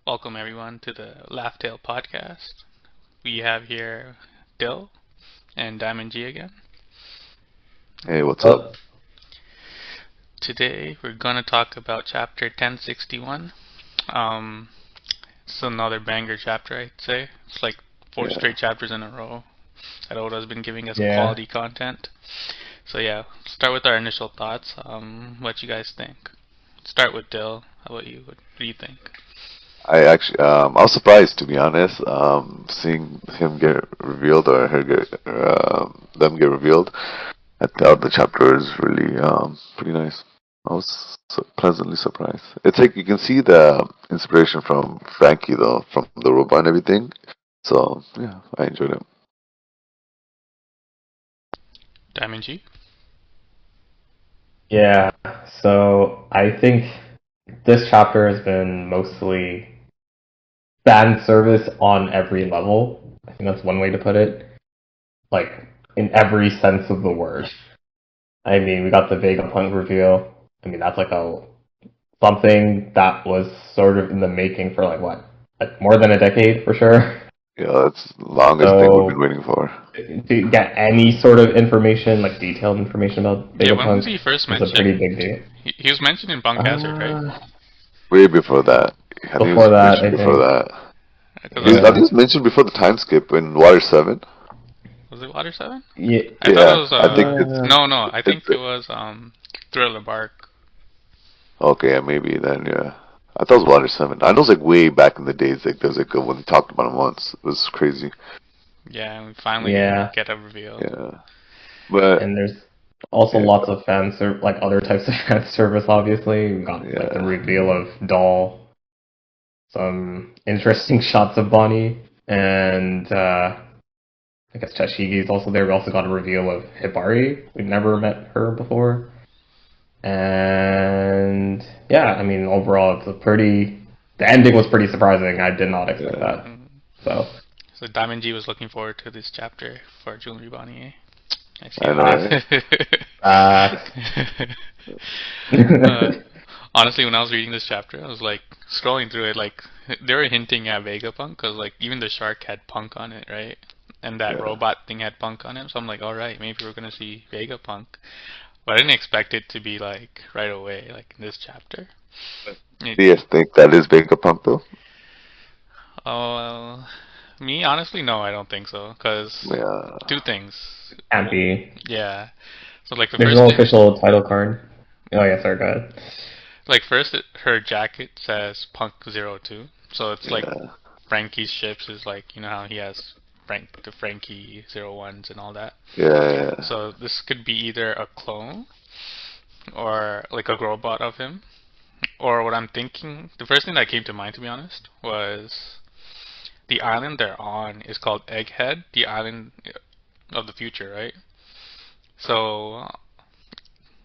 Welcome everyone to the LaughTale podcast. We have here Dill and Diamond G again. Hey, what's up? Oh, Today we're gonna talk about chapter 1061. Um, it's another banger chapter, I'd say. It's like four Yeah, straight chapters in a row that Oda's been giving us yeah. quality content. So yeah, start with our initial thoughts. What you guys think? Start with Dill. How about you? What do you think? I was surprised to be honest. Seeing him get revealed or her get them get revealed. I thought the chapter is really pretty nice. I was pleasantly surprised. It's like you can see the inspiration from Frankie though, from the robot and everything. So yeah, I enjoyed it. Diamond G? Yeah. So I think this chapter has been mostly fan service on every level. I think that's one way to put it. Like in every sense of the word. I mean, we got the Vegapunk reveal. I mean, that's like a something that was sort of in the making for like more than a decade for sure. Yeah, that's the longest thing we've been So waiting for. to get any sort of information, like detailed information about Yeah, when was Vegapunk, he first is a pretty mentioned? big deal. He was mentioned in Punk Hazard, right? Uh, Way before that. I think it Before was that, mentioned I before think. that. I think Yeah. it was mentioned before the time skip in Water 7. Was it Water 7? Yeah. I thought it Yeah, was I think it's no, I think it's it was Thriller Bark. okay. Yeah, maybe then. Yeah, I thought it was Water 7. I know it's like way back in the days. Like there's like when they talked about it once. It was crazy. Yeah, and we finally Yeah. get a reveal. Yeah, but And there's also yeah, lots of like other types of fan service, obviously. We got like the yeah, reveal of Doll, some interesting shots of Bonnie, and I guess Tashigi is also there. We also got a reveal of Hibari. We've never met her before. And yeah, I mean, overall, the ending was pretty surprising. I did not expect yeah. that. Mm. So, So Diamond G was looking forward to this chapter for Jewelry Bonnie. I see I know, how facts. right? it Facts. is. Honestly, when I was reading this chapter, I was like scrolling through it, like they were hinting at Vegapunk, because like even the shark had Punk on it, right? And that Yeah. robot thing had Punk on it, so I'm like, all right, maybe we're gonna see Vegapunk. But I didn't expect it to be like right away, like in this chapter. It, Do you think that is Vegapunk though? oh, me honestly, no, I don't think so. Cause Yeah, two things. Can't be. Yeah. So like the There's first no thing, official title card. Oh yeah, sorry, go ahead. like first, her jacket says Punk 02, so it's like yeah, Frankie's ships is like how he has the Frankie 01s and all that. yeah, yeah. So this could be either a clone or like a robot of him. Or what I'm thinking, the first thing that came to mind, to be honest, was the island they're on is called Egghead, the island of the future, right? So,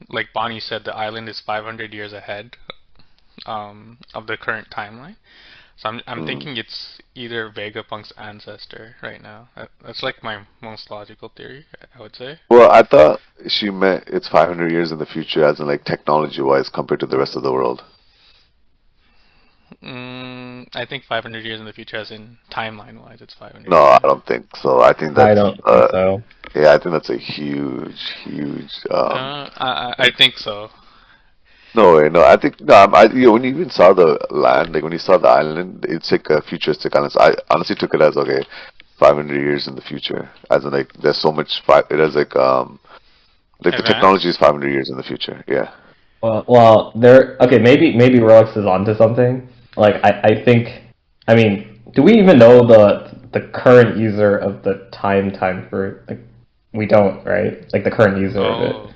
like Bonnie said, the island is 500 years ahead of the current timeline. So I'm Mm. thinking it's either Vegapunk's ancestor right now. That's like my most logical theory, I would say. Well, I thought she meant it's 500 years in the future, as in like technology-wise, compared to the rest of the world. I think 500 years in the future, as in timeline-wise, it's 500 No, years I ahead. don't think so. I think I that's don't think so. yeah, I think that's a huge, huge I think so. no way, no. I think no. When you even saw the land, like when you saw the island, it's like a futuristic island. So I honestly took it as okay, 500 years in the future, as in like there's so much. It has like the technology is Advance? 500 years in the future. Yeah, Well, there. Okay, maybe Rolex is onto something. Like I think. I mean, do we even know the current user of the time fruit? Like, we don't, right? Like the current user of it. Oh,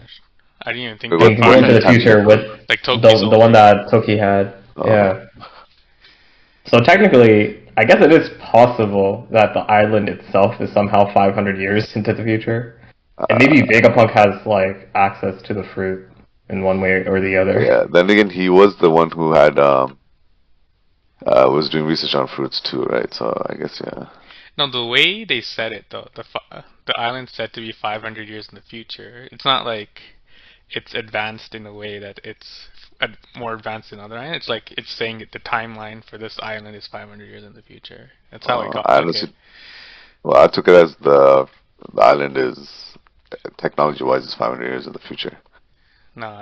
I didn't even think wait, And that you can what go do far. you into mean the time future with different? Like Toki's the one older. that Toki had. Uh, Yeah. So technically, I guess it is possible that the island itself is somehow 500 years into the future. And maybe uh, Vegapunk has like access to the fruit in one way or the other. yeah. Then again, he was the one who had was doing research on fruits too, right? So I guess yeah. No, the way they said it though, the island's said to be 500 years in the future. It's not like it's advanced in a way that it's more advanced than other islands. It's like it's saying that the timeline for this island is 500 years in the future. That's how I took it. honestly, well, I took it as the island is technology-wise is 500 years in the future. No,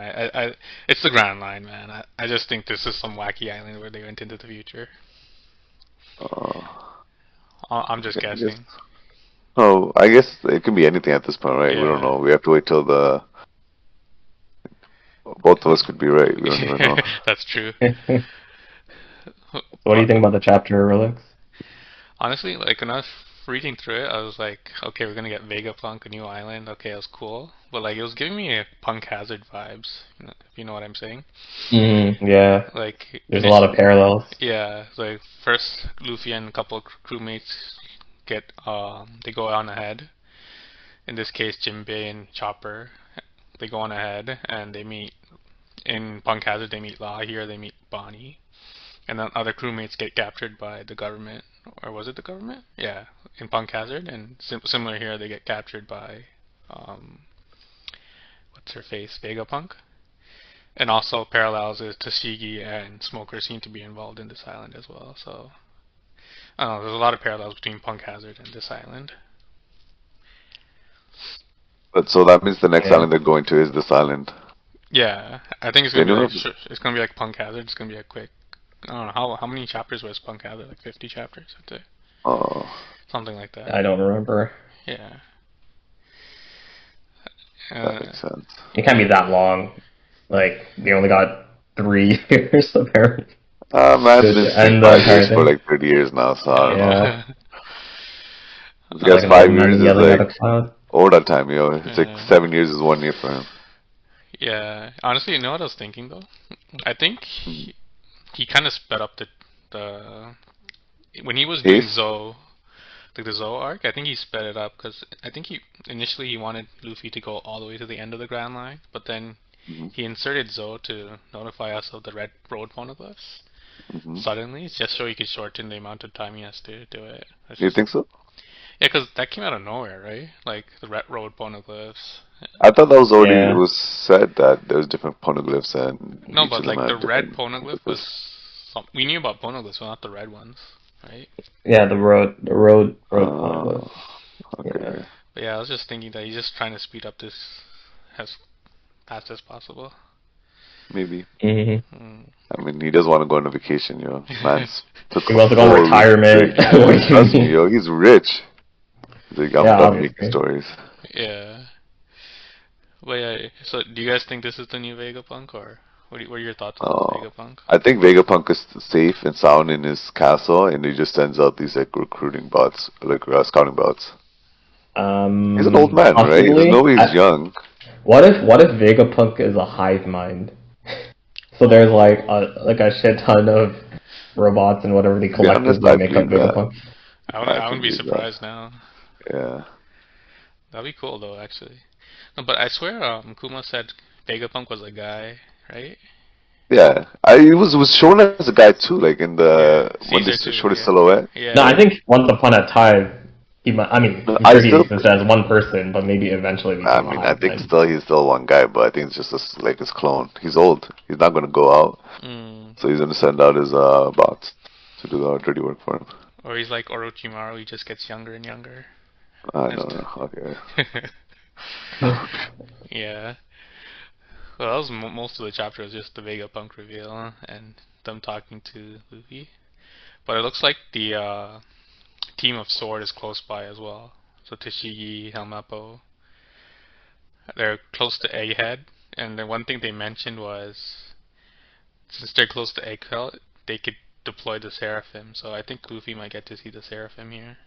it's the Grand Line, man. I just think this is some wacky island where they went into the future. Uh, I'm just I guess. guessing. Oh, I guess it can be anything at this point, right? We don't Yeah. know. We have to wait till the both of us could be right. We don't even know. That's true. What do you think about the chapter, Rolex? Honestly, like when I was reading through it, I was like, okay, we're gonna get Vegapunk, a new island. Okay, it was cool, but like it was giving me a Punk Hazard vibes. If you know what I'm saying. Yeah, Like there's a lot of parallels. yeah, like first Luffy and a couple of crewmates get they go on ahead. In this case, Jinbei and Chopper, they go on ahead and they meet in Punk Hazard. They meet Law. Here they meet Bonnie. And then other crewmates get captured by the government, or was it the government? Yeah, in Punk Hazard, and similar here, they get captured by, um, what's her face, Vegapunk. And also parallels is Tashigi and Smoker seem to be involved in this island as well. So I don't know. There's a lot of parallels between Punk Hazard and this island. But so that means the next Yeah. island they're going to is this island. Yeah, I think it's gonna be Genuine? like it's gonna be like Punk Hazard. It's gonna be a quick. I don't know how many chapters was Punk Hazard? Like 50 chapters, I'd say, Oh, something like that. I don't remember. Yeah. that makes sense. It can't be that long. Like, they only got 3 years, apparently. Man's been saying And the 5 years entire for thing. like 30 years now, so I don't know. Yeah. I guess Like an old 5 years man is yelling at like a cloud. old that time, yo. It's like Uh, 7 years is 1 year for him. yeah. Honestly, you know what I was thinking though? I think Hmm. he kind of sped up the when he was doing Ace? Zoe, like the Zoe arc. I think he sped it up because I think he initially he wanted Luffy to go all the way to the end of the Grand Line, but then Hmm. he inserted Zoe to notify us of the red road poneglyphs. Hmm. Suddenly, just so he could shorten the amount of time he has to do it. That's You just, think so? yeah, because that came out of nowhere, right? Like the red road poneglyphs. I thought that was already, it Yeah. was said that there's different poneglyphs and No, each but of them like the had red different poneglyph was purpose. we knew about poneglyphs, but not the red ones, right? Yeah, the road Uh, poneglyph. Yeah. okay. But yeah, I was just thinking that he's just trying to speed up this as fast as possible. Maybe. Hmm. I mean, he does want to go on a vacation, yo. Man's took He wants to go on 4 weeks retirement. straight. What do you Trust me, mean? yo. He's rich. He's like, I'm Yeah, done making obviously. stories. Yeah. But yeah, so do you guys think this is the new Vegapunk, or what are your thoughts on this Oh, Vegapunk? I think Vegapunk is safe and sound in his castle, and he just sends out these like recruiting bots, like scouting bots. He's an old man, right? There's no Possibly. way he's young. What if Vegapunk is a hive mind? So there's like a shit ton of robots and whatever they To be honest, collectively I make up believe that. Vegapunk. I I wouldn't be believe that. surprised now. Yeah. That'd be cool though, actually. No, but I swear, Kuma said Vegapunk was a guy, right? Yeah, it was shown as a guy too, like in Yeah, the when they Caesar too. showed his Yeah, silhouette, No, I yeah, right? think once upon a time I mean, No, I'm I sure he still, existed as one person, but maybe eventually I became a mean, I hive think mind. still he's still one guy, but I think it's just like his clone. He's old. He's not gonna go out, mm. so he's gonna send out his bots to do the dirty work for him. Or he's like Orochimaru, he just gets younger and younger. I That's don't know. Okay. yeah. Well, that was most of the chapter was just the Vegapunk reveal and them talking to Luffy. But it looks like the team of Sword is close by as well. So Tashigi, Helmeppo, they're close to Egghead. And the one thing they mentioned was since they're close to Egghead, they could deploy the Seraphim. So I think Luffy might get to see the Seraphim here.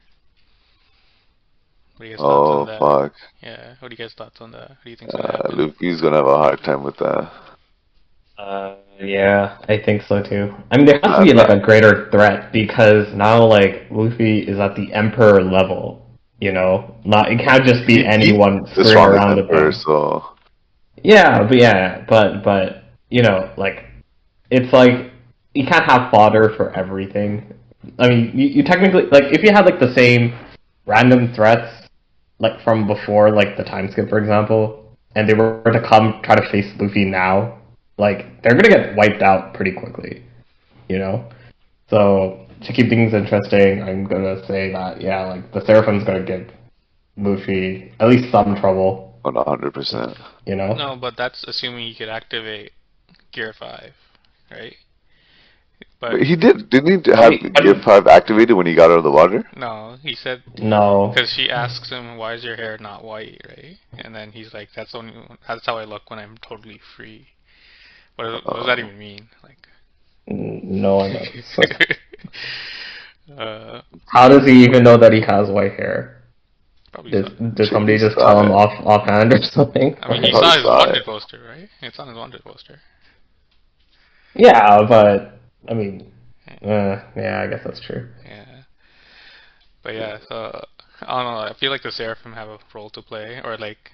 What are you guys' thoughts on Oh that? fuck. Yeah, what are you guys' thoughts on that? What do you think's gonna happen? Luffy's gonna have a hard time with that. Yeah, I think so too. I mean, there has to I, be like I, a greater threat because now like Luffy is at the Emperor level. You know, not it can't just be he's anyone the screwing strongest around with emperor, him. so But you know, like it's like you can't have fodder for everything. I mean, you technically like if you had like the same random threats like from before, like the time skip, for example, and they were to come try to face Luffy now, like they're gonna get wiped out pretty quickly, you know. So to keep things interesting, I'm gonna say that yeah, like the Seraphim's gonna give Luffy at least some trouble, On 100%. you know. No, but that's assuming he could activate Gear 5, right? But But he didn't he I have mean, Gear 5 activated when he got out of the water? no, he said no, because she asks him, "Why is your hair not white?" Right? And then he's like, That's how I look when I'm totally free." What does that Uh, even mean? Like, no, I know. So, uh, how does he even know that he has white hair? probably saw. Did shit, somebody he just saw tell him it. offhand or something? I mean, He he Like, probably saw his saw it. wanted poster, right? It's on his wanted poster. yeah, but I mean, yeah, I guess that's true. Yeah, but yeah. So I don't know. I feel like the Seraphim have a role to play, or like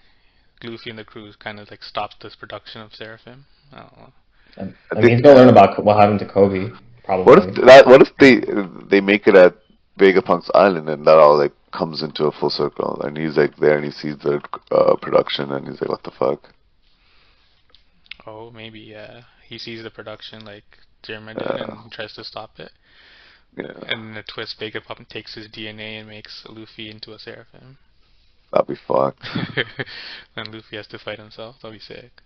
Luffy and the crew kind of like stops this production of Seraphim. I don't know. I I mean, think, he's gonna learn about what happened to Kobe, what if probably. that? What if they make it at Vegapunk's island and that all like comes into a full circle and he's like there and he sees the production and he's like, what the fuck? Oh, maybe yeah. He sees the production like Jerma did Yeah, and tries to stop it. yeah, And in a twist, Vegapunk takes his DNA and makes Luffy into a Seraphim. that'd be fucked. Then Luffy has to fight himself. That'll be sick.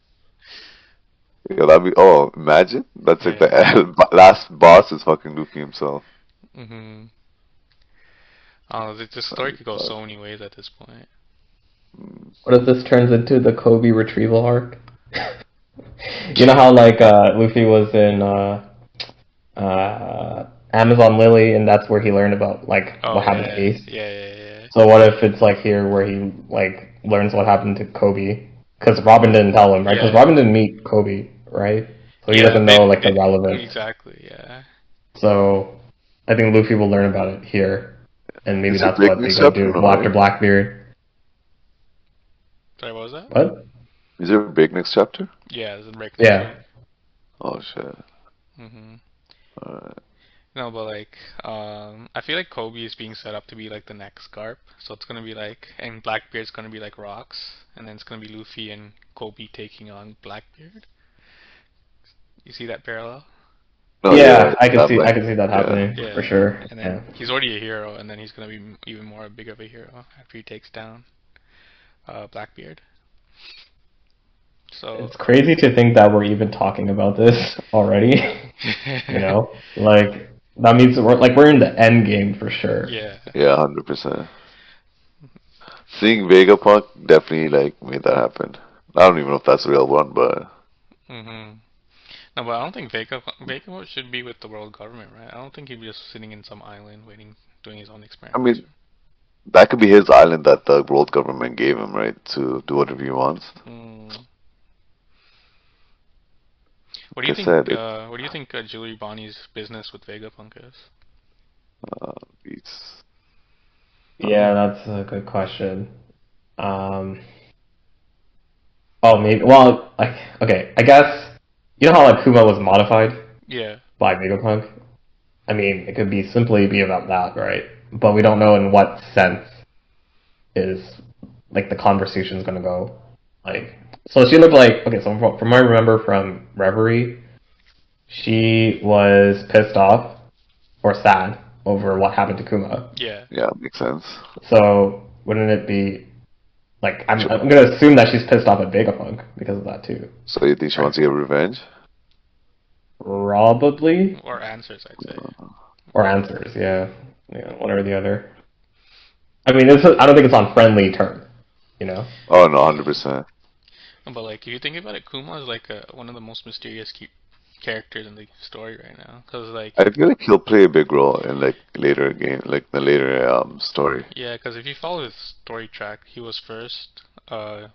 Yeah, that'd be. Oh, imagine that's like Yeah. the last boss is fucking Luffy himself. Mhm. Oh, the That'd story be could go so fucked. many ways at this point. Mm. What if this turns into the Kobe retrieval arc? You know how like Luffy was in Amazon Lily, and that's where he learned about like Oh what happened to yeah, Ace. yeah, yeah, yeah. So what if it's like here where he like learns what happened to Kobe? Because Robin didn't tell him, right? Because Yeah, Robin didn't meet Kobe, right? So he yeah. doesn't know like the relevance. Exactly. Yeah. So I think Luffy will learn about it here, and maybe Is there that's big what they next go chapter? do. No, Go after right? Blackbeard. Sorry, what was that? What? Is there a big next chapter? Yeah, there's a break next Yeah. week. Oh shit. Mhm. Alright. No, but like, I feel like Kobe is being set up to be like the next Garp. So it's gonna be like, and Blackbeard's gonna be like Rocks, and then it's gonna be Luffy and Kobe taking on Blackbeard. You see that parallel? No, yeah, Yeah, that I might. can see that Yeah, happening for Yeah. sure. And Yeah. then he's already a hero, and then he's gonna be even more big of a hero after he takes down Blackbeard. So, It's crazy to think that we're even talking about this already. You know, like that means we're in the end game for sure. yeah. yeah, 100%. Seeing Vegapunk definitely like made that happen. I don't even know if that's a real one, but Mhm. No, but I don't think Vega should be with the world government, right? I don't think he'd be just sitting in some island waiting, doing his own I experiments. mean that could be his island that the world government gave him, right, to do whatever he wants. Mm. Like I said, it What do you think Julie Bonnie's business with Vegapunk is? beats. Yeah, that's a good question. Um, oh, maybe. Well, like, okay, I guess you know how like Kuma was modified Yeah. by Vegapunk. I mean, it could be simply be about that, right? But we don't know in what sense is like the conversation's gonna go. Like, so she looked like okay. So from what I remember from Reverie, she was pissed off or sad over what happened to Kuma. Yeah. Yeah, makes sense. So wouldn't it be like Sh- I'm gonna assume that she's pissed off at Vegapunk because of that too, So you think she right? wants to get revenge? Probably Or answers, I'd say. or answers, yeah, one or the other. I mean, I don't think it's on friendly terms, you know. Oh no, 100%. But like, if you think about it, Kuma is like one of the most mysterious characters in the story right now. Cause like, I feel like he'll play a big role in like later game, like the later story. yeah, cause if you follow his story track, he was first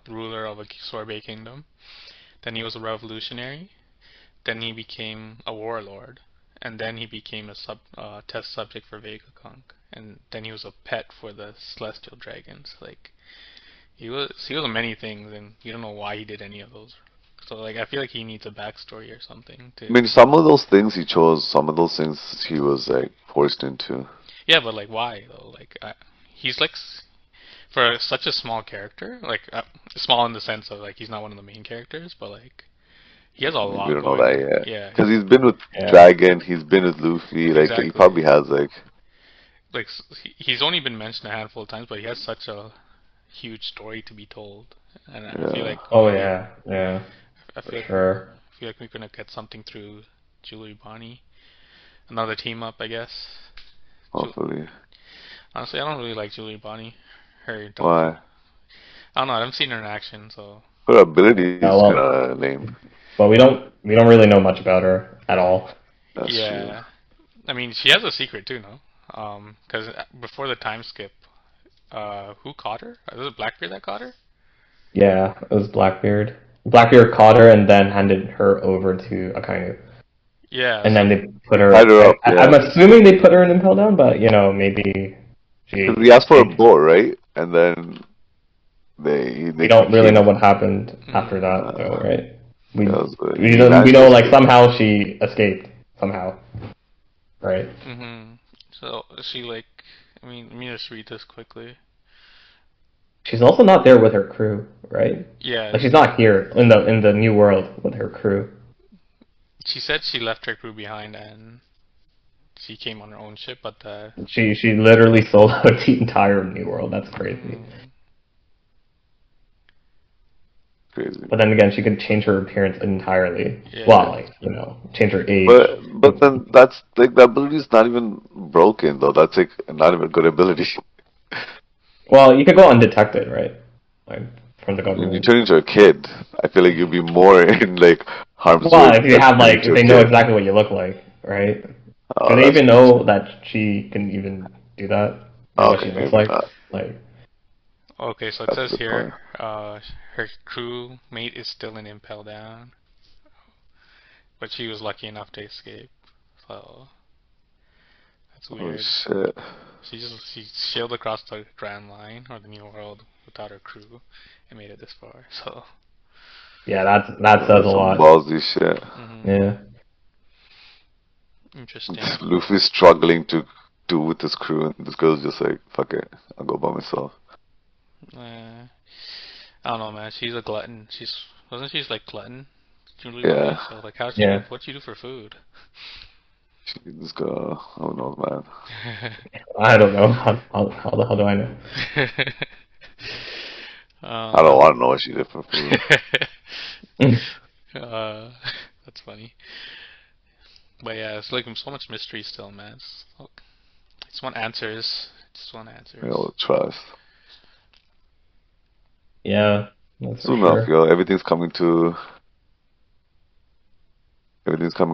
ruler of a sorbet kingdom. Then he was a revolutionary. Then he became a warlord, and then he became a test subject for Vegapunk, and then he was a pet for the celestial dragons. Like he was many things, and you don't know why he did any of those. So like I feel like he needs a backstory or something I to. mean, some of those things he chose, some of those things he was like forced into. Yeah, but like why though? Like he's like for such a small character, like small in the sense of like he's not one of the main characters, but like He has a We lot don't know going that on. yet. Yeah, Because he's been with Yeah. Dragon, he's been with Luffy. Like he exactly. probably has like. Like he's only been mentioned a handful of times, but he has such a huge story to be told, and I feel Yeah, like Oh maybe yeah, yeah, I for feel like sure. we're gonna get something through Julie Bonnie, another team up, I guess. Ju- hopefully. Honestly, I don't really like Julie Bonnie. Her Why? I don't know. I haven't seen her in action, so Her ability Yeah, is kind well, of lame. but we don't really know much about her at all. That's true. yeah. I mean, she has a secret too, no? Because before the time skip, who caught her? Was it Blackbeard that caught her? Yeah, it was Blackbeard. Blackbeard caught her and then handed her over to Akainu. Yeah. And So then they put Tied her. her up, I'm yeah. assuming they put her in Impel Down, but maybe Because she he asked for a escaped. boat, right? And then We they don't really came. know what happened after mm, that, though, right? We Yeah, we he don't, we managed to know like escape. somehow she escaped somehow, right? so she like, let me just read this quickly. She's also not there with her crew, right? Yeah. Like she's not here in the new world with her crew. She said she left her crew behind and she came on her own ship, but She literally sold out the entire new world. That's crazy. mm, Crazy. But then again, she could change her appearance entirely. yeah. Well, like change her age. But then that's like the ability is not even broken though. That's like not even a good ability. Well, you could go undetected, right? Like from the When you government. turn into a kid, I feel like you'll be more in like harm's way Well, if you than have turning like into if a they know kid. exactly what you look like, right? Do Oh, they that's even know that she can even do that? Know what okay. she looks Maybe like? not. Like, Okay, so it That's a says good here, point. her crew mate is still in Impel Down, but she was lucky enough to escape. So that's Oh weird. shit. She sailed across the Grand Line or the New World without her crew and made it this far. So, yeah, that says a That's some lot. ballsy shit. hmm Yeah. interesting. Luffy's struggling to do with his crew, and this girl's just like, fuck it, I'll go by myself. Uh, I don't know, man. She's a glutton. Wasn't she like glutton, Julie Bunny? Yeah, So like, how she Yeah. what she do for food? this girl, I don't know, man. I don't know. How the hell do I know? I don't um, want to know what she did for food. uh, that's funny. But yeah, it's like so much mystery still, man. Just want answers. Just want You answers. know, trust. Yeah, that's for Soon enough, sure. yo, everything's coming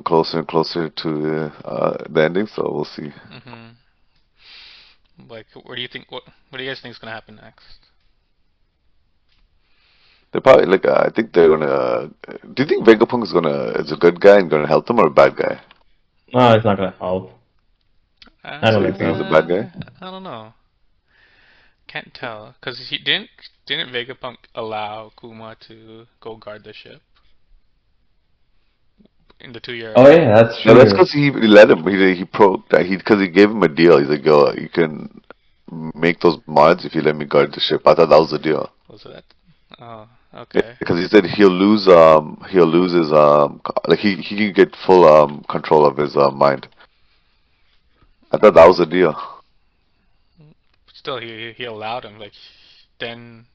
closer and closer to the ending. So we'll see. hmm Like, where do you think? What do you guys think is gonna happen next? They're probably like, I think they're gonna. Do you think Vegapunk is a good guy and gonna help them or a bad guy? No, it's not gonna help. I So don't you think think he's so. a bad guy? I don't know. Can't tell because he didn't Vegapunk allow Kuma to go guard the ship in the 2 year Oh arc? yeah, that's No, that's true. because he let him. Because he gave him a deal. He's like, yo, you can make those mods if you let me guard the ship. I thought that was the deal. Was it that? Oh, Yeah, okay. because he said he'll lose his like he can get full control of his mind. I thought that was the deal. Still, he allowed him. Like, then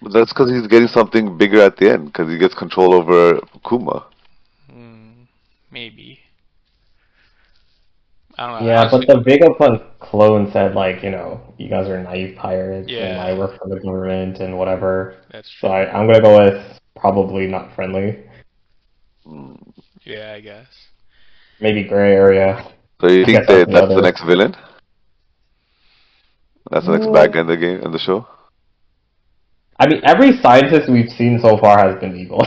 But that's because he's getting something bigger at the end. Because he gets control over Kuma. mm, maybe. I don't know. Yeah, but Honestly, the Vegapunk clone said like, you guys are naive pirates and I yeah, work for the government and whatever. that's So true. I'm gonna go with probably not friendly. Mm. Yeah, I guess. Maybe gray area. So you I guess think that's that the that's the other. next villain? That's the next bad Mm, guy in the game in the show? I mean, every scientist we've seen so far has been evil,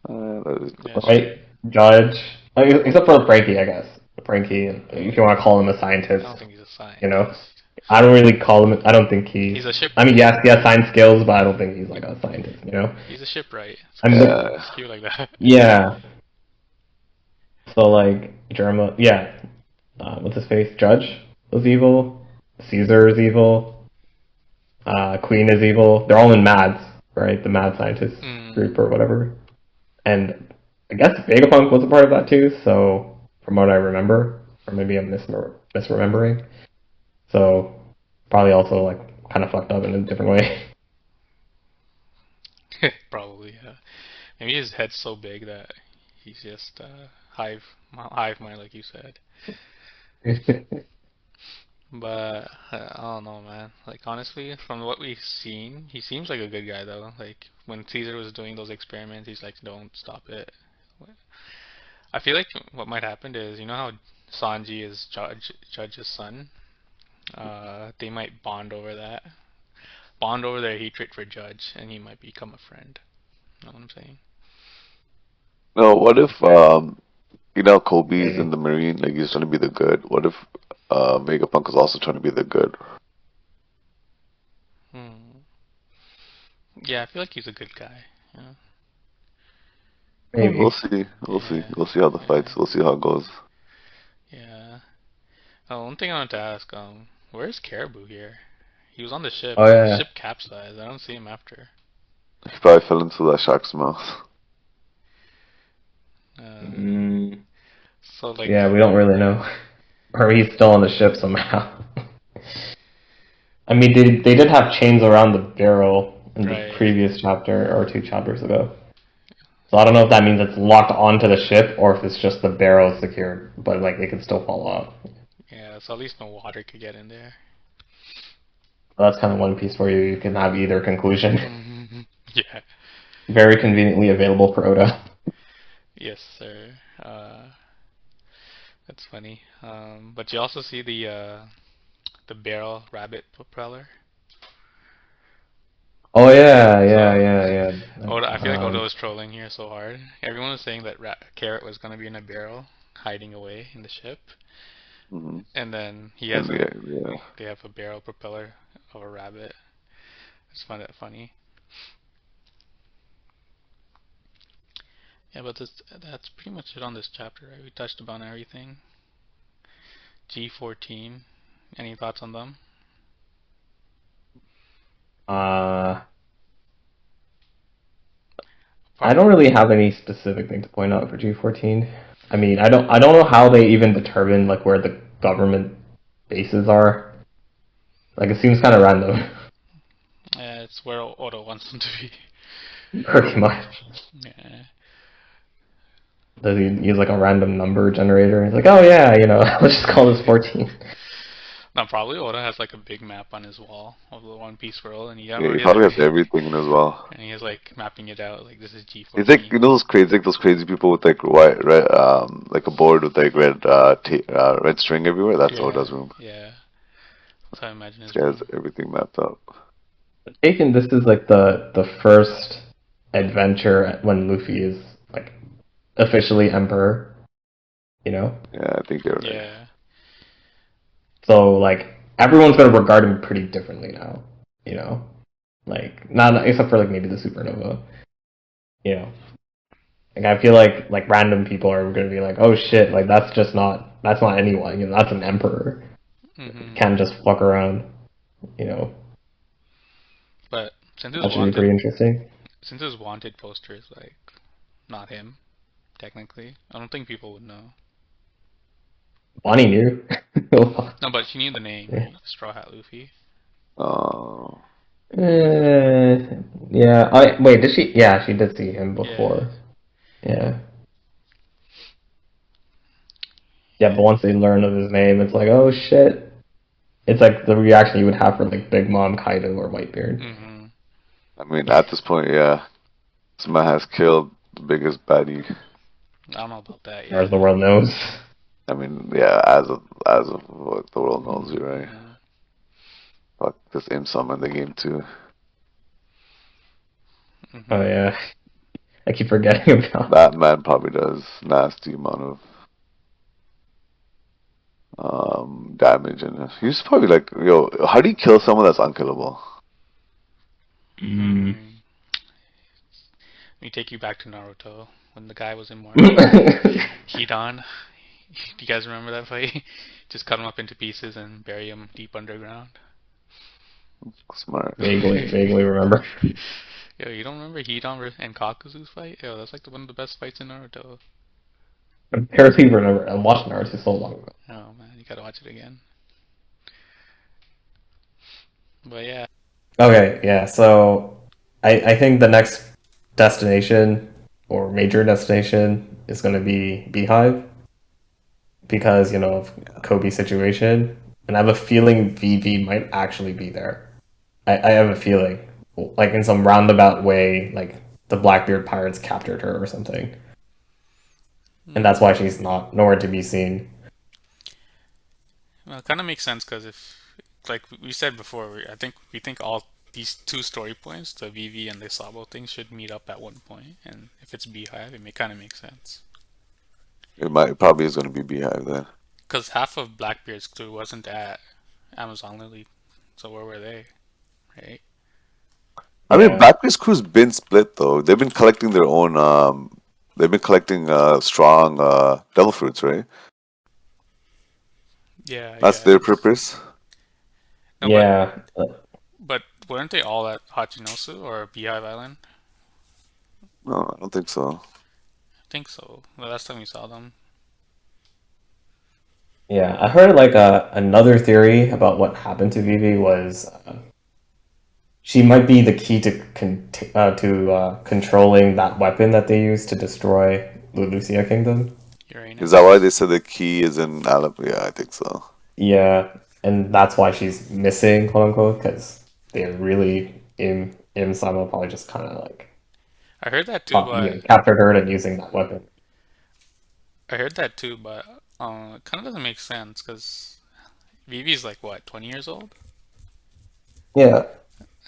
That is Yeah, it's true. right? Judge, except for Frankie, I guess. Frankie, if you want to call him a I scientist, don't think he's a you know. scientist. I don't really call him. I don't think He's a I mean, shipwright. yes, he has science skills, but I don't think he's like a scientist, you know. He's a shipwright. I mean, yeah. It's cute like that. yeah. So like yeah. What's his face? Judge was evil. Caesar is evil. Queen is evil. They're all in MADS, right? The Mad Scientist Mm, group or whatever. and I guess Vegapunk was a part of that too. So from what I remember, or maybe I'm misremembering. So probably also like kind of fucked up in a different way. Probably, yeah. Maybe his head's so big that he's just hive mind, like you said. But I don't know, man. Like honestly, from what we've seen, he seems like a good guy though. Like when Caesar was doing those experiments, he's like, "Don't stop it." I feel like what might happen is, you know how Sanji is Judge's son. They might bond over their hatred for Judge, and he might become a friend. You know what I'm saying? No, what if Kobe's in Maybe. the Marine, like he's trying to be the good. What if Vegapunk is also trying to be the good? Hmm. Yeah, I feel like he's a good guy. Yeah. We'll Maybe. see. We'll see. Yeah. We'll see how the Yeah. fights. We'll see how it goes. Yeah. One thing I wanted to ask, where's Caribou here? He was on the ship, Oh but the yeah. ship capsized. I don't see him after. He probably fell into that shark's mouth. Uh, Mm, so like, yeah, we don't really know. Or he's still on the ship somehow. I mean, they did have chains around the barrel in the right? previous chapter or two chapters ago. So I don't know if that means it's locked onto the ship or if it's just the barrel secured, but like it could still fall off. Yeah, so at least no water could get in there. So that's kind of One Piece for you. You can have either conclusion. Yeah. Very conveniently available for Oda. Yes, sir. That's funny. But you also see the barrel rabbit propeller. Oh yeah, yeah, So yeah, yeah. Oda, I feel like Oda was trolling here so hard. Everyone was saying that Carrot was gonna be in a barrel, hiding away in the ship, Hmm. and then he And has yeah, yeah. they have a barrel propeller of a rabbit. I just find that funny. Yeah, but that's pretty much it on this chapter, right? We touched upon everything. G14. Any thoughts on them? Uh, I Apart don't from really have any specific thing to point out for G14. I mean, I don't know how they even determine like where the government bases are. Like it seems kind of random, it's where Oda wants them to be. pretty much. Yeah. Does he use like a random number generator? He's like, oh yeah, let's just call this 14. No, probably Oda has like a big map on his wall of the One Piece world, and Yeah, he probably has everything in as well. and he is like mapping it out. Like this is It's like G14. those crazy people with like white, red, like a board with like red string everywhere. That's Yeah, Oda's room. yeah. That's how I imagine This his guy has room. everything mapped out. Taken, this is like the first adventure when Luffy is like officially emperor. You know, Yeah, I think you're right. Yeah. so like everyone's gonna regard him pretty differently now. You know, like not except for like maybe the supernova. You know, like I feel like random people are gonna be like, oh shit, like that's not anyone. That's an emperor. Mhm. Can't just fuck around. You know, But since his that should be pretty interesting. wanted poster is like not him technically, I don't think people would know. Bonnie knew. No, but she knew the name, right? Straw Hat Luffy. Oh, Yeah. Wait, did she? Yeah, she did see him Yeah. before. Yeah. Yeah, but Yeah. once they learn of his name, it's like, oh shit. It's like the reaction you would have for like Big Mom, Kaido, or Whitebeard. Mhm. I mean, at this point, yeah, this man has killed the biggest baddie. I don't know about that Or as yet. the world knows. I mean, yeah, as of what the world knows, you're right. Mhm. Fuck, this imp sum in the game too. Oh Mhm. yeah. I keep forgetting about That man probably does nasty amount of damage, and he's probably like, yo, how do you kill someone that's unkillable? mm. Hmm. Let me take you back to Naruto when the guy was immortal. Hidan. Do you guys remember that fight? Just cut him up into pieces and bury him deep underground. Smart. Vaguely remember. Yo, you don't remember Hidan and Kakuzu's fight? Yo, that's like one of the best fights in Naruto. I barely remember. I watched Naruto so long ago. Oh man, you gotta watch it again. But yeah, Okay, yeah. So I think the next destination or major destination is going to be Beehive because of Kobe's situation, and I have a feeling Vivi might actually be there. I have a feeling, like in some roundabout way, like the Blackbeard pirates captured her or something, and that's why she's mm, not nowhere to be seen. well, it kind of makes sense because if, like we said before, I think we think all these two story points, the Vivi and the Sabo thing, should meet up at one point, and if it's Beehive, it may kind of make sense. It probably is going to be Beehive then. Because half of Blackbeard's crew wasn't at Amazon Lily, so where were they, right? I mean, Yeah, Blackbeard's crew's been split though. They've been collecting their own. They've been collecting strong devil fruits, right? Yeah, I That's their guess. purpose. No, but yeah, but weren't they all at Hachinosu or Beehive Island? No, I don't think so. I think so. The last time we saw them. yeah. I heard like another theory about what happened to Vivi was she might be the key to controlling that weapon that they used to destroy the Lucia Kingdom. Is that why Uranus. they said the key is in Alabama? Yeah, I think so. Yeah, and that's why she's missing, quote unquote, because they're really in Sama probably just kind of like I heard that too, but captured her and using that weapon. I heard that too, but it kind of doesn't make sense because Vivi's like what, 20 years old, Yeah,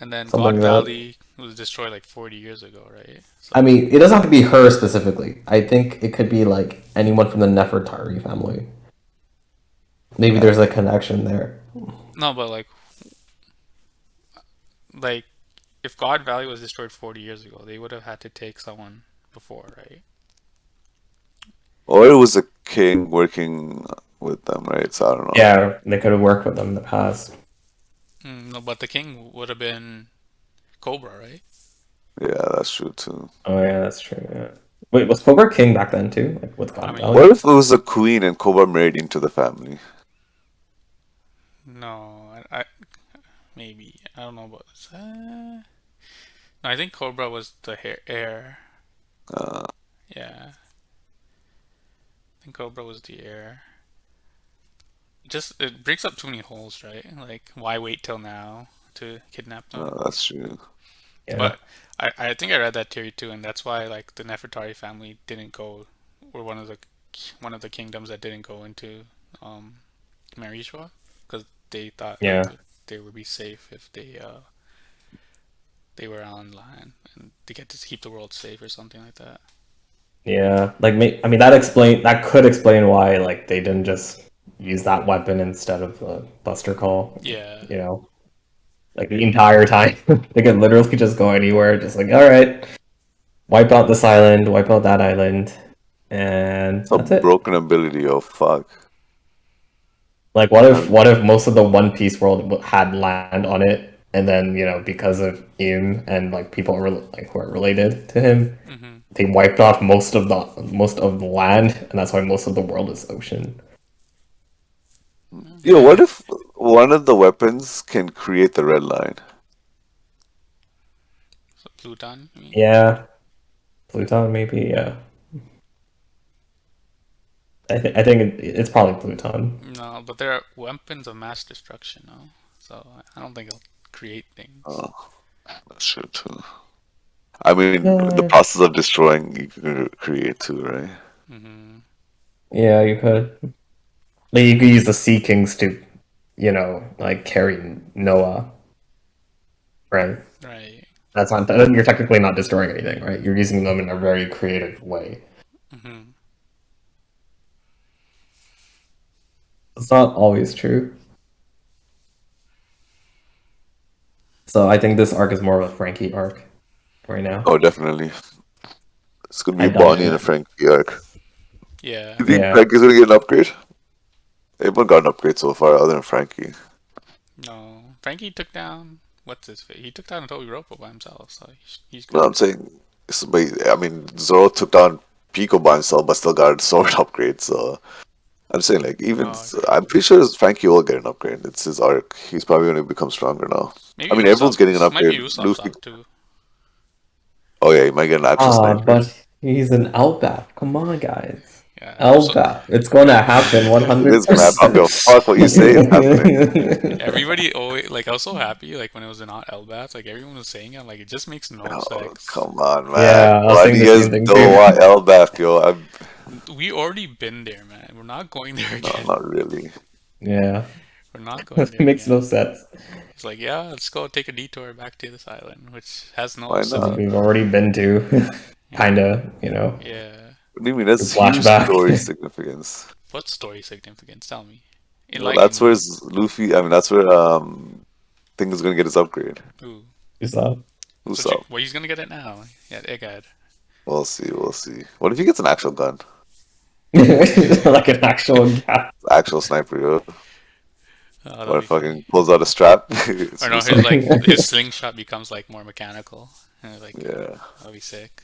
and then something God like that. Valley was destroyed like 40 years ago, right? I So mean, it doesn't have to be her specifically. I think it could be like anyone from the Nefertari family. Maybe Yeah. there's a connection there. no, but like if God Valley was destroyed 40 years ago, they would have had to take someone before, right? Or it was a king working with them, right? So I don't know. Yeah, they could have worked with them in the past. No, but the king would have been Cobra, right? Yeah, that's true too. Oh yeah, that's true. Yeah. Wait, was Cobra King back then too? Like with I God mean, Valley? What if it was a queen and Cobra married into the family? no, maybe I don't know about this. No, I think Cobra was the heir. Uh, Yeah, I think Cobra was the heir. Just it breaks up too many holes, right? Like, why wait till now to kidnap them? that's true. Yeah, But I think I read that theory too, and that's why like the Nefertari family didn't go, were one of the kingdoms that didn't go into um Marishwa, because they thought like yeah, they would be safe if they were on land and they get to keep the world safe or something like that. yeah. Like, I mean, that could explain why like they didn't just use that weapon instead of the Buster Call. Yeah. You know, like the entire time they could literally just go anywhere, just like, all right, wipe out this island, wipe out that island, and It's a that's it. broken ability. Oh fuck. Like, what if most of the One Piece world had land on it, and then because of him and like people like who are related to him, Mm-hmm. they wiped off most of the land, and that's why most of the world is ocean. Yo, Yeah. what if one of the weapons can create the red line? So Pluton, I mean. Yeah, Pluton maybe. Yeah, I think it's probably Pluton. No, but they're weapons of mass destruction, no? So I don't think it'll create things. Oh, that's true too. I mean, the Yeah, process of destroying you can create too, right? Mm-hmm. yeah, you could. Like, you could use the Sea Kings to, like carry Noah, right? Right. That's not. You're technically not destroying anything, right? You're using them in a very creative way. Mm-hmm. It's not always true. So I think this arc is more of a Frankie arc right now. Oh, definitely. It's gonna be I a doubt Bonnie and a it. Frankie arc. Yeah. You think Yeah. Frankie's gonna get an upgrade? Everyone got an upgrade so far, other than Frankie. No. Frankie took down what's his face? He took down Tobi by himself, so he's No, good. I'm saying, I mean, Zoro took down Pico by himself, but still got a sword upgrade. So I'm saying, like, Oh, I'm true. pretty sure Frankie will get an upgrade. It's his arc. He's probably going to become stronger now. I Maybe mean, everyone's getting an Maybe upgrade. Usopp's Luffy. up too. Oh yeah, he might get an actual Ah, sniper. but he's an Elbaf. Come on, guys. Yeah. Also, Elbaf. It's going to happen It is gonna happen. I don't 100%. give a fuck what you say. It's happening. everybody always like I was so happy like when it was not Elbaf, like everyone was saying it, like it just makes no Oh, sense. come on, man. Yeah, I was Why do saying you the guys same thing don't too. want Elbaf, yo? We already been there, man. We're not going there No, again. not really. Yeah, We're not going it there makes no again. sense. He's like, yeah, let's go take a detour back to this island, which has no Why Which not? story. we've already been to, Yeah, kinda, you know, yeah. What do you mean? through That's huge story flashback. significance. What story significance? Tell me. Well, Enlighten that's me. where Luffy. I mean, that's where thing is gonna get his upgrade. Ooh. Is that Usopp. Well, he's gonna get it now. Yeah, Egghead. We'll see. We'll see. What if he gets an actual gun? like an actual gap? Actual sniper, yo. Oh, that'll Or be funny. fucking pulls out a strap. It's Or no, Usopp. his slingshot becomes like more mechanical. Like Yeah. that'll be sick.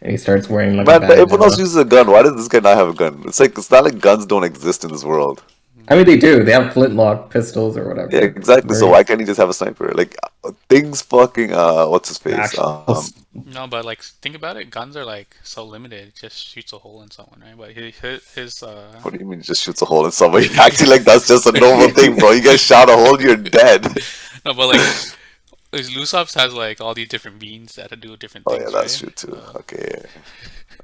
And he starts wearing like a Man, but everyone else bandana. uses a gun. Why does this guy not have a gun? It's not like guns don't exist in this world. I mean, they do. They have flintlock pistols or Yeah, whatever. exactly. So Very why can't he just have a sniper? Like things fucking what's his face? actual. No, but like think about it. Guns are like so limited. It just shoots a hole in someone, right? But his What do you mean he just shoots a hole in somebody? Acting like that's just a normal thing, bro. You get shot a hole, you're dead. no, but like his Lusops has like all these different beans that do different Oh yeah, things, that's right? true too. So Okay, yeah.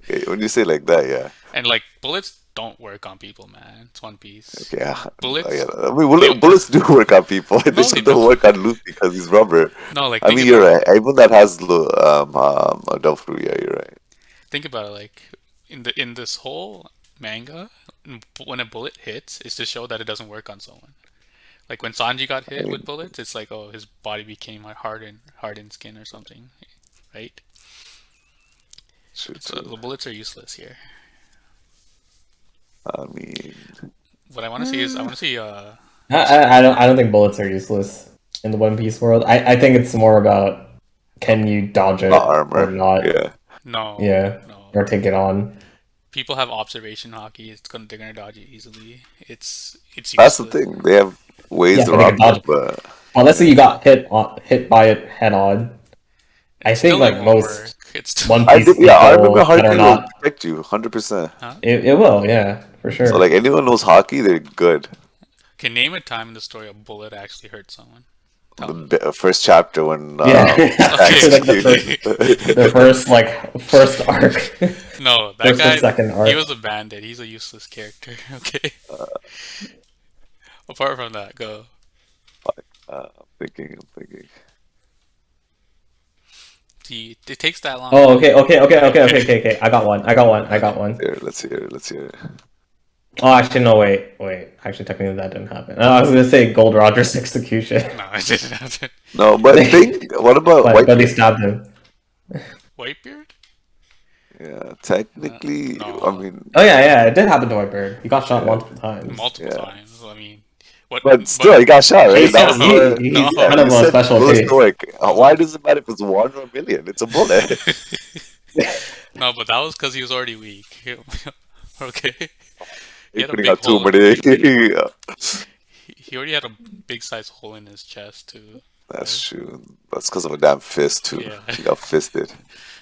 Okay. When you say like that, yeah. and like bullets don't work on people, man. It's One Piece. Okay, yeah. I Bullets, get it. I mean, they bullets do work on people. They no, they just don't don't. work on Luffy because he's rubber. No, like I think mean, you're about it. right. Everyone that has a Delph fruit, yeah, you're right. Think about it. Like in this whole manga, when a bullet hits, it's to show that it doesn't work on someone. Like when Sanji got I hit with mean, bullets, it's like oh his body became like hardened skin or something, right? true So too. the bullets are useless here. I mean, What I want to see is I want to see I don't think bullets are useless in the One Piece world. I think it's more about can you dodge not it or armor. not. Yeah, Yeah, no. or take it on. People have observation hockey. They're gonna dodge it easily. It's that's the useless. thing. They have ways Yeah, but they can around dodge it, it. but Unless yeah. you got hit by it head on. I It think still it like won't work. most It's still One I Piece do. Yeah, I remember people that are hockey will not. protect you 100%. huh? It will, yeah, for So sure. like anyone knows hockey, they're good. Can name a time in the story a bullet actually hurt someone. Tell me. First chapter when Yeah, Okay. after like the first like first arc, No, that first or guy. second He arc. was a bandit. He's a useless character. Okay. Apart from that, go. I'm thinking. See, it takes that long to Oh, think. okay. I got one. I got one. Let's hear it. Oh, actually, no, wait. Actually, technically, that didn't happen. I was gonna say Gold Roger's execution, No, it didn't happen. No, but what about but they Whitebeard? stabbed him. Whitebeard? Yeah, technically, I No, mean, Oh yeah, it did happen to Whitebeard. He got shot yeah, multiple times. multiple yeah. times. I mean, what? But But still, he got shot, right? That Yeah, was no, the he's yeah. kind no, of You a said special bullets case. don't work. Why no, does it matter if it's one or a million? It's a bullet. no. But that was because he was already weak. Okay, he You're had a putting big out too hole. many. Yeah, He already had a big size hole in his chest too, right? that's true. That's because of a damn fist too. Yeah. He got fisted.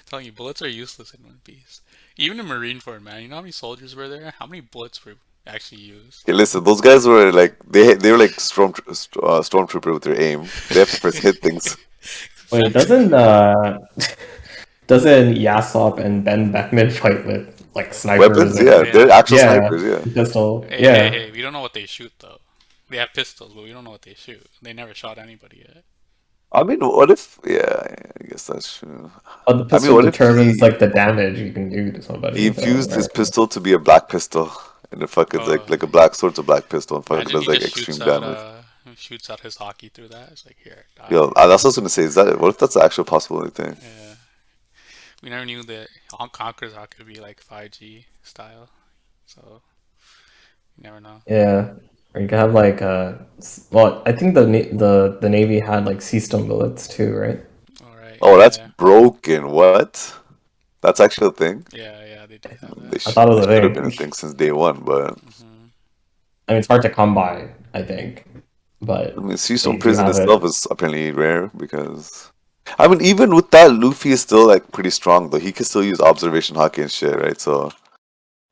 Telling you, bullets are useless in One Piece. Even in Marineford, man. You know how many soldiers were there? How many bullets were actually used? Okay, listen, those guys were like they were like stormtrooper with their aim. They have to first hit things. Wait, doesn't Yasop and Ben Beckman fight with like snipers Weapons, yeah, and they're Yeah. actual yeah, snipers, yeah. pistol? Yeah. Hey, we don't know what they shoot though. They have pistols, but we don't know what they shoot. They never shot anybody yet. I mean, what if? Yeah, I guess that's true. But the I mean, pistol what if determines like the damage you can do to he somebody, though, infused his right? pistol to be a black pistol, and it fucking Oh, like a black sword to black pistol, and fucking imagine does he like just extreme damage. shoots out his hockey through that. It's like here, Yo, die. that's what I was gonna say. Is that what if that's the actual possibility thing? Yeah. We never knew that Conqueror's hockey could be like 5G style, so you never know. Yeah. Or you could have like well, I think the Navy had like sea stone bullets too, right? All right. Oh, that's Yeah. broken. What? That's actually a thing. Yeah. Yeah. They do have They that. I thought it they was a should have been a thing. thing since day one, but Hmm. I mean, it's hard to come by, I think, I but mean, they Seastone do Prison have it. itself is apparently rare because I mean, even with that, Luffy is still like pretty strong though. He can still use observation hockey and shit, right? So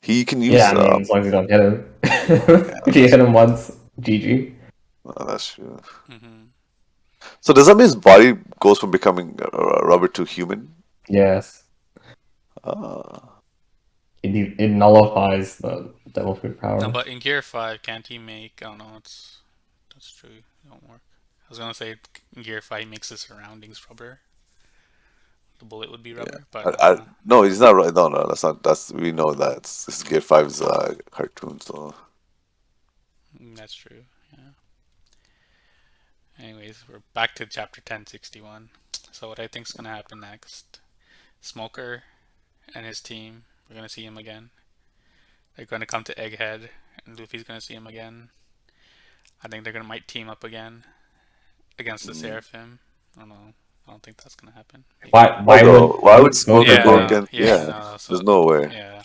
he can Yeah, use I mean, as long as you don't hit him. yeah, If you hit him once, GG. that's true. Hmm. So does that mean his body goes from becoming rubber to human? Yes. Uh, It nullifies the devil fruit No, power. but in Gear 5, can't he make? Oh no, that's true. It won't work. I was gonna say in Gear 5 he makes the surroundings rubber. The bullet would be yeah. rubber, but no. No, he's not right. No, no, that's not. That's we know that it's Gear Five's cartoon. So That's true. Yeah. Anyways, we're back to chapter 1061. So what I think's gonna happen next? Smoker and his team. We're gonna see him again. They're gonna come to Egghead, and Luffy's gonna see him again. I think they're gonna might team up again against the mm. Seraphim. I don't know. I don't think that's gonna happen. Maybe. Why though? Why Why would would Smoker Smoker go Yeah, go? against? yeah, Yeah, no. So there's no way. yeah,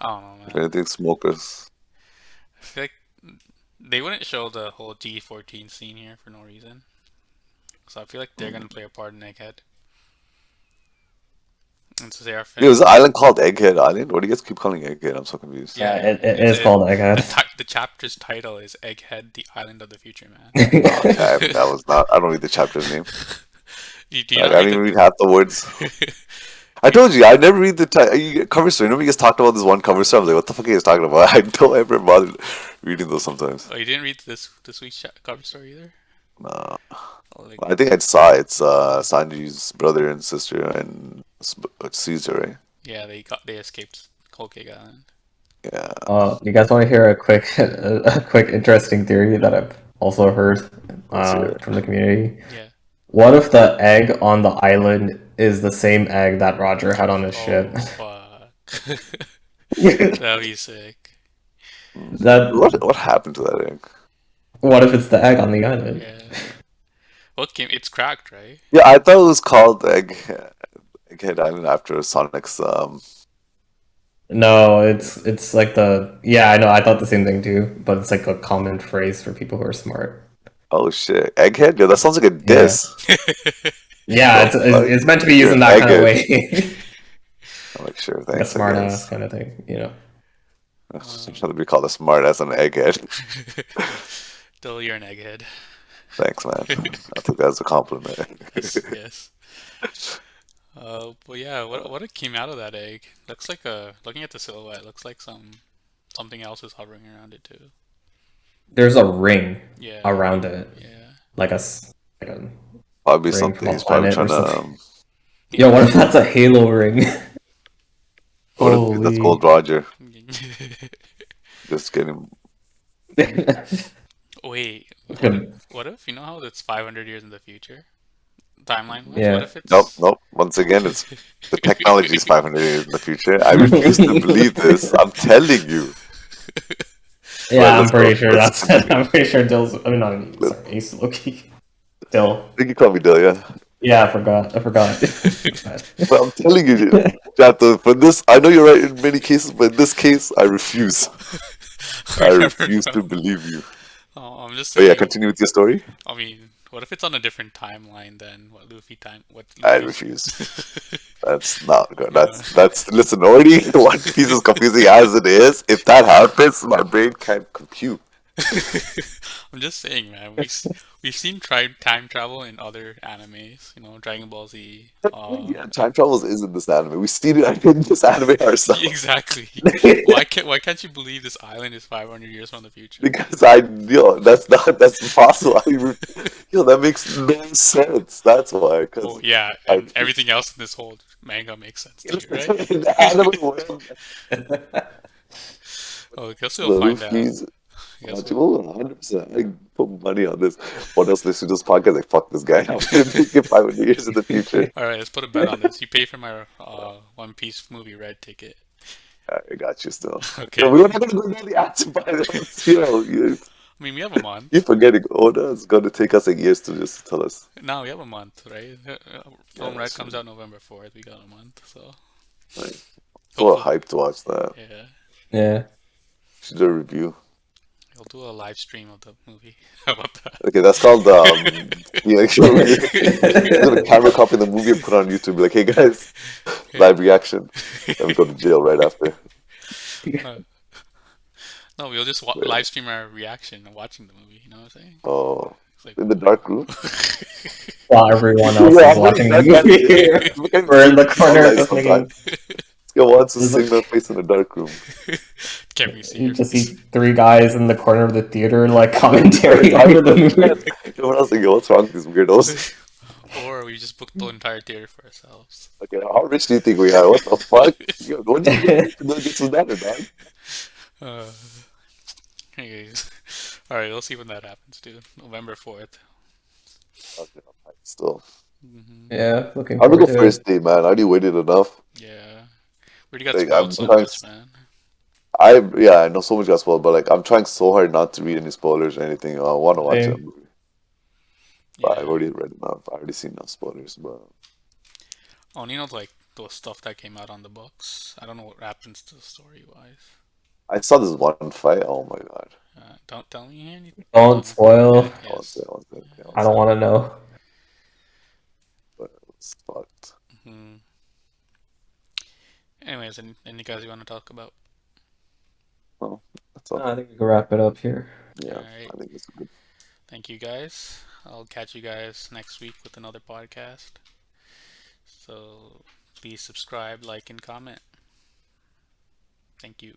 I don't know, If man. anything, Smokers. I feel like they wouldn't show the whole G14 scene here for no reason. So I feel like they're gonna Mm. play a part in Egghead and Yo, is Seraphim. the island called Egghead Island? What do you guys keep calling Egghead? I'm so confused. Yeah, Yeah, it is called Egghead. the chapter's title is Egghead: The Island of the Future Man. Okay, that was not. I don't read the chapter's name. Do you Like not I read don't even the? read half the words. I You, told you, I never read the cover story. Remember, you guys talked about this one cover story. I was like, what the fuck are you guys talking about? I don't ever bother reading those sometimes. oh, you didn't read this week's cover story either. No. Oh, like, I think I saw it. It's Sanji's brother and sister and Caesar, right? yeah, they escaped Whole Cake Island. Yeah. You guys want to hear a quick, a quick interesting theory that I've also heard Let's hear it. from the community? Yeah. What if the egg on the island is the same egg that Roger had on his ship? Oh fuck. That'd be sick. That What happened to that egg? what if it's the egg on the island? Yeah. What game? It's cracked, right? Yeah, I thought it was called Egghead Island after Sonic's. No, it's like the yeah, I know, I thought the same thing too, but it's like a common phrase for people who are smart. Oh shit, Egghead. Yo, that sounds like a Yeah. diss. Yeah, The fuck? it's meant to be used You're in an that kind of egghead. way. I'm like, sure, Like a thanks, I smart ass guess. kind of thing, you know. I'm trying to be called a smart ass and an egghead. Still, you're an egghead. Thanks, man. I took that as a compliment. Yes, yes. But yeah, what it came out of that egg? Looks like looking at the silhouette, looks like something else is hovering around it too. There's a ring Yeah, around it, yeah, like like a Probably ring from something. a He's probably planet or trying to. something. Yo, what if that's a Halo ring? What if that's Holy. Gold Roger? Just kidding. Wait, Good. what if you know how it's 500 years in the future, timeline wise? What Yeah. if Nope, it's nope. Once again, it's the technology is 500 years in the future. I refuse to believe this. I'm telling you. All right, Yeah, I'm let's go. pretty sure Let's that's it. continue. I'm pretty sure Dill's. I mean, not me. Let, Sorry, Ace Loki. Dill. you can call me Delia. Yeah, I forgot. I forgot. My But I'm telling you, bad. Jato, for this, I know you're right in many cases, but in this case, I refuse. I remember refuse to from? believe you. Oh, I'm just But yeah, saying. continue with your story. I mean, what if it's on a different timeline than what I Luffy's? refuse. That's not good. Yeah. That's listen, already One Piece is confusing as it is. If that happens, my brain can't compute. I'm just saying, man. We've seen time travel in other animes. You know, Dragon Ball Z. Yeah, time travels is in this anime. We seen it in this anime ourselves. Exactly. Why can't you believe this island is 500 years from the future? Because that's possible. Yo, that makes no sense. That's why. Well, Because yeah, I and everything else in this whole manga makes sense to you, right? in the anime world, Oh, I guess we'll find out. Luffy's I guess we'll. Well, 100%. I put money on this. What else listen to this podcast? Like, fuck this guy. I'm gonna make it 500 years in the future. All right, let's put a bet on this. You pay for my One Piece movie red ticket, I got you still. Okay. No, we were not gonna go down the answer by you, I mean, we have a you month. forgetting Oda is gonna take us like years to just tell us. Now we have a month, right? Yeah, Film Red that's comes true. out November 4th. We got a month, so Like, so hopefully, hyped to watch that. yeah. Yeah. Should do a review. We'll do a live stream of the movie. How about Okay, that's called yeah, like, we're gonna camera that? copy the movie and put it on YouTube. Like, hey guys, live reaction. Then we go to jail right after. Uh, no, we'll just But, live stream our reaction and watching the movie. You know what I'm saying? oh, It's like, in the dark room. While everyone else Yeah, is how many watching the dark guys? movie, We can't even we're see in the all corner lights just sometimes. making. This guy wants to There's sing like, their face in the dark room. can't be you just serious. see three guys in the corner of the theater like Like, commentary over the movie. everyone else like, yo, what's wrong with these weirdos? Or we just booked the entire theater for ourselves. Okay, how rich do you think we are? What the fuck? Yo, what do you think to get some better, dog? Uh, anyways, all right, we'll see when that happens, dude. November 4th. Okay, still. Yeah, looking I'm gonna forward go to it. first day, man. I already waited enough. Yeah, we already got Like spoiled I'm so trying. much, man. Yeah, I know so much got spoiled, but like I'm trying so hard not to read any spoilers or anything. I want to watch that Same. movie, but I've Yeah. already read enough. I already seen enough spoilers, but Oh, you know, like the stuff that came out on the books. I don't know what happens to the story wise. I saw this one fight. Oh my god! Don't tell me any. Don't No. spoil. Yeah. I won't say, Yes. I won't say, I Yeah, I won't don't say, want to know. but it's fucked. hmm Anyways, any guys you want to talk about? Well, that's all. I think we can wrap it up here. All Yeah, right. I think it's good. Thank you guys. I'll catch you guys next week with another podcast. So please subscribe, like, and comment. Thank you.